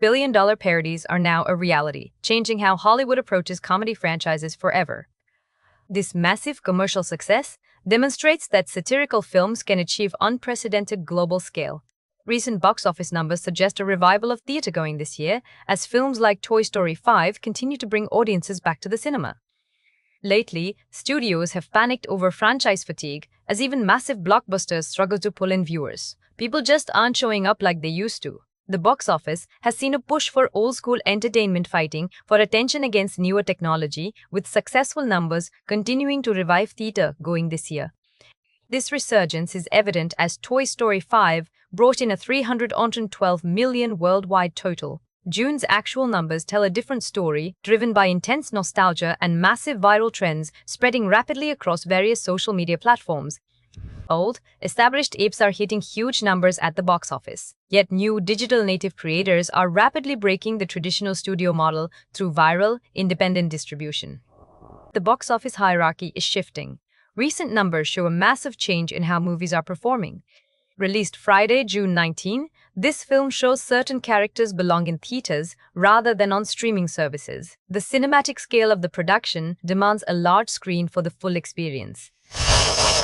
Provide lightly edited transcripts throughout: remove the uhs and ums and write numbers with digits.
Billion-dollar parodies are now a reality, changing how Hollywood approaches comedy franchises forever. This massive commercial success demonstrates that satirical films can achieve unprecedented global scale. Recent box office numbers suggest a revival of theater-going this year, as films like Toy Story 5 continue to bring audiences back to the cinema. Lately, studios have panicked over franchise fatigue, as even massive blockbusters struggle to pull in viewers. People just aren't showing up like they used to. The box office has seen a push for old-school entertainment fighting for attention against newer technology, with successful numbers continuing to revive theater-going this year. This resurgence is evident as Toy Story 5 brought in a $312 million worldwide total. June's actual numbers tell a different story, driven by intense nostalgia and massive viral trends spreading rapidly across various social media platforms. Old, established apes are hitting huge numbers at the box office, yet new digital native creators are rapidly breaking the traditional studio model through viral, independent distribution. The box office hierarchy is shifting. Recent numbers show a massive change in how movies are performing. Released Friday, June 19, this film shows certain characters belong in theaters rather than on streaming services. The cinematic scale of the production demands a large screen for the full experience.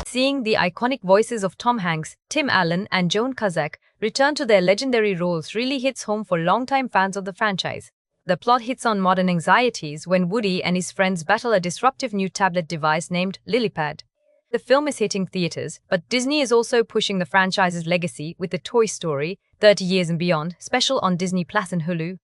Seeing the iconic voices of Tom Hanks, Tim Allen, and Joan Cusack return to their legendary roles really hits home for longtime fans of the franchise. The plot hits on modern anxieties when Woody and his friends battle a disruptive new tablet device named LilyPad. The film is hitting theaters, but Disney is also pushing the franchise's legacy with the Toy Story 30 Years and Beyond special on Disney Plus and Hulu.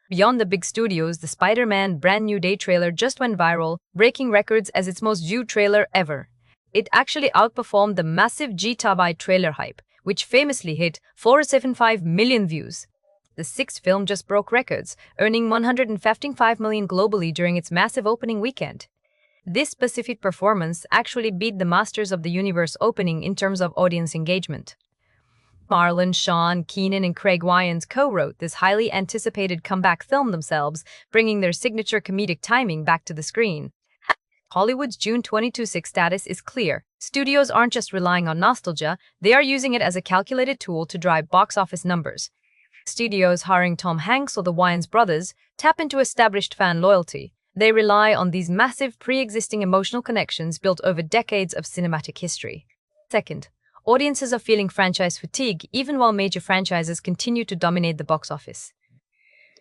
Beyond the big studios, the Spider-Man Brand New Day trailer just went viral, breaking records as its most viewed trailer ever. It actually outperformed the massive G-Tabai trailer hype, which famously hit 475 million views. The sixth film just broke records, earning $155 million globally during its massive opening weekend. This specific performance actually beat the Masters of the Universe opening in terms of audience engagement. Marlon, Sean, Keenan, and Craig Wyans co-wrote this highly anticipated comeback film themselves, bringing their signature comedic timing back to the screen. Hollywood's June 26 status is clear. Studios aren't just relying on nostalgia, they are using it as a calculated tool to drive box office numbers. Studios hiring Tom Hanks or the Wayans brothers tap into established fan loyalty. They rely on these massive pre-existing emotional connections built over decades of cinematic history. Second, audiences are feeling franchise fatigue even while major franchises continue to dominate the box office.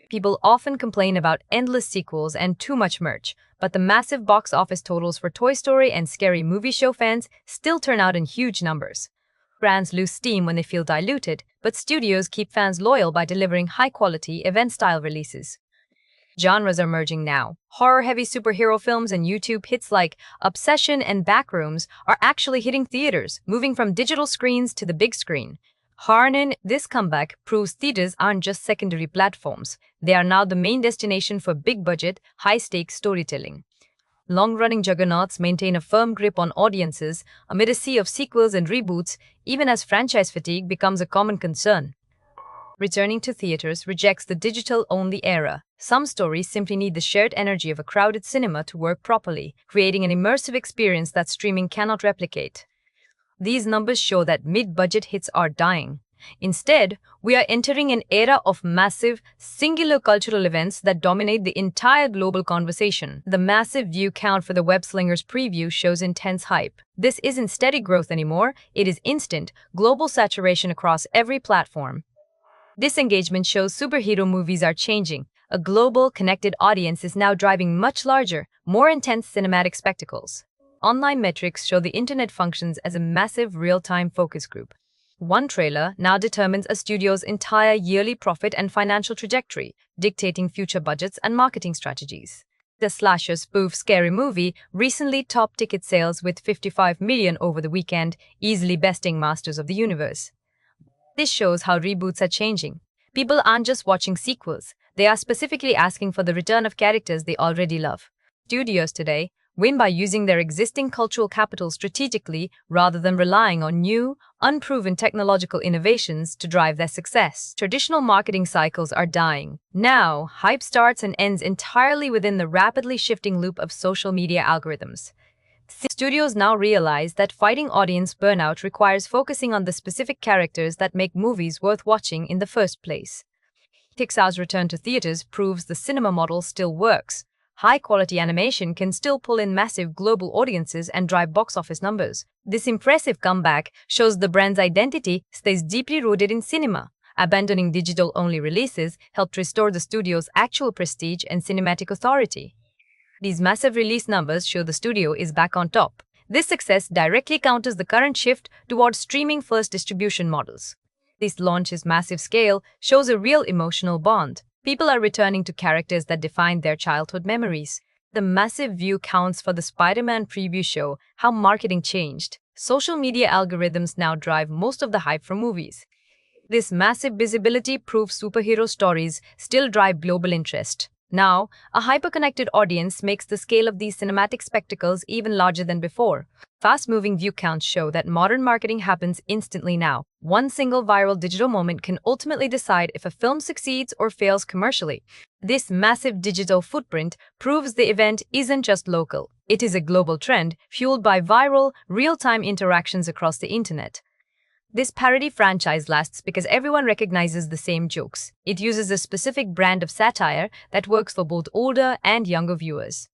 People often complain about endless sequels and too much merch, but the massive box office totals for Toy Story and Scary Movie show fans still turn out in huge numbers. Brands lose steam when they feel diluted, but studios keep fans loyal by delivering high-quality, event-style releases. Genres are merging now. Horror-heavy superhero films and YouTube hits like Obsession and Backrooms are actually hitting theaters, moving from digital screens to the big screen. Harnin, this comeback proves theaters aren't just secondary platforms. They are now the main destination for big-budget, high-stakes storytelling. Long-running juggernauts maintain a firm grip on audiences amid a sea of sequels and reboots, even as franchise fatigue becomes a common concern. Returning to theaters rejects the digital-only era. Some stories simply need the shared energy of a crowded cinema to work properly, creating an immersive experience that streaming cannot replicate. These numbers show that mid-budget hits are dying. Instead, we are entering an era of massive, singular cultural events that dominate the entire global conversation. The massive view count for the Web Slingers preview shows intense hype. This isn't steady growth anymore, it is instant, global saturation across every platform. This engagement shows superhero movies are changing. A global, connected audience is now driving much larger, more intense cinematic spectacles. Online metrics show the internet functions as a massive real-time focus group. One trailer now determines a studio's entire yearly profit and financial trajectory, dictating future budgets and marketing strategies. The slasher spoof Scary Movie recently topped ticket sales with 55 million over the weekend, easily besting Masters of the Universe. This shows how reboots are changing. People aren't just watching sequels, they are specifically asking for the return of characters they already love. Studios today win by using their existing cultural capital strategically rather than relying on new, unproven technological innovations to drive their success. Traditional marketing cycles are dying. Now, hype starts and ends entirely within the rapidly shifting loop of social media algorithms. Studios now realize that fighting audience burnout requires focusing on the specific characters that make movies worth watching in the first place. Pixar's return to theaters proves the cinema model still works. High-quality animation can still pull in massive global audiences and drive box office numbers. This impressive comeback shows the brand's identity stays deeply rooted in cinema. Abandoning digital-only releases helped restore the studio's actual prestige and cinematic authority. These massive release numbers show the studio is back on top. This success directly counters the current shift towards streaming-first distribution models. This launch's massive scale shows a real emotional bond. People are returning to characters that defined their childhood memories. The massive view counts for the Spider-Man preview show how marketing changed. Social media algorithms now drive most of the hype for movies. This massive visibility proves superhero stories still drive global interest. Now, a hyper-connected audience makes the scale of these cinematic spectacles even larger than before. Fast-moving view counts show that modern marketing happens instantly now. One single viral digital moment can ultimately decide if a film succeeds or fails commercially. This massive digital footprint proves the event isn't just local. It is a global trend fueled by viral, real-time interactions across the internet. This parody franchise lasts because everyone recognizes the same jokes. It uses a specific brand of satire that works for both older and younger viewers.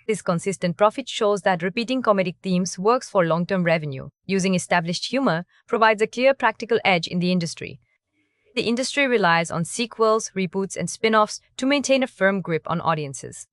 This consistent profit shows that repeating comedic themes works for long-term revenue. Using established humor provides a clear practical edge in the industry. The industry relies on sequels, reboots, and spin-offs to maintain a firm grip on audiences.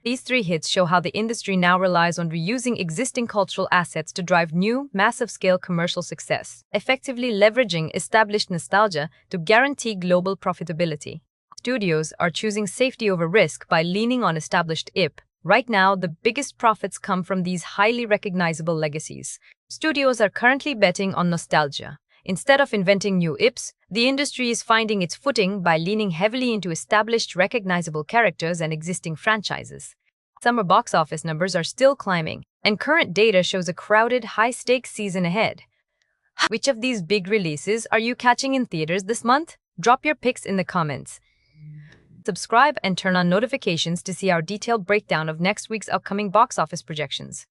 These three hits show how the industry now relies on reusing existing cultural assets to drive new, massive-scale commercial success, effectively leveraging established nostalgia to guarantee global profitability. Studios are choosing safety over risk by leaning on established IP. Right now, the biggest profits come from these highly recognizable legacies. Studios are currently betting on nostalgia. Instead of inventing new IPs, the industry is finding its footing by leaning heavily into established, recognizable characters and existing franchises. Summer box office numbers are still climbing, and current data shows a crowded, high-stakes season ahead. Which of these big releases are you catching in theaters this month? Drop your picks in the comments. Subscribe and turn on notifications to see our detailed breakdown of next week's upcoming box office projections.